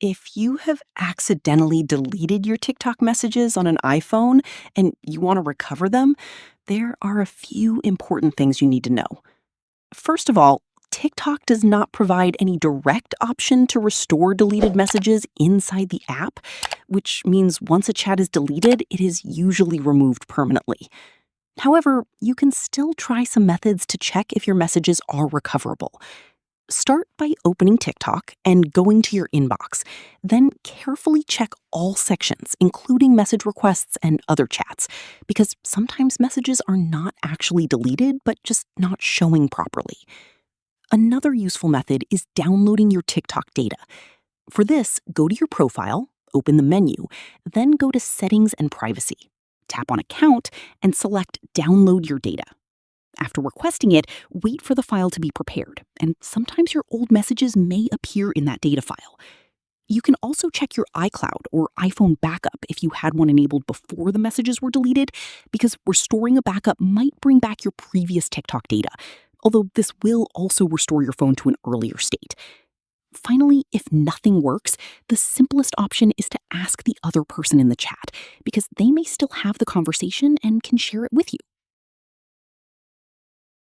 If you have accidentally deleted your TikTok messages on an iPhone and you want to recover them, there are a few important things you need to know. First of all, TikTok does not provide any direct option to restore deleted messages inside the app, which means once a chat is deleted, it is usually removed permanently. However, you can still try some methods to check if your messages are recoverable. Start by opening TikTok and going to your inbox. Then carefully check all sections, including message requests and other chats, because sometimes messages are not actually deleted, but just not showing properly. Another useful method is downloading your TikTok data. For this, go to your profile, open the menu, then go to Settings and Privacy. Tap on Account and select Download Your Data. After requesting it, wait for the file to be prepared, and sometimes your old messages may appear in that data file. You can also check your iCloud or iPhone backup if you had one enabled before the messages were deleted, because restoring a backup might bring back your previous TikTok data, although this will also restore your phone to an earlier state. Finally, if nothing works, the simplest option is to ask the other person in the chat, because they may still have the conversation and can share it with you.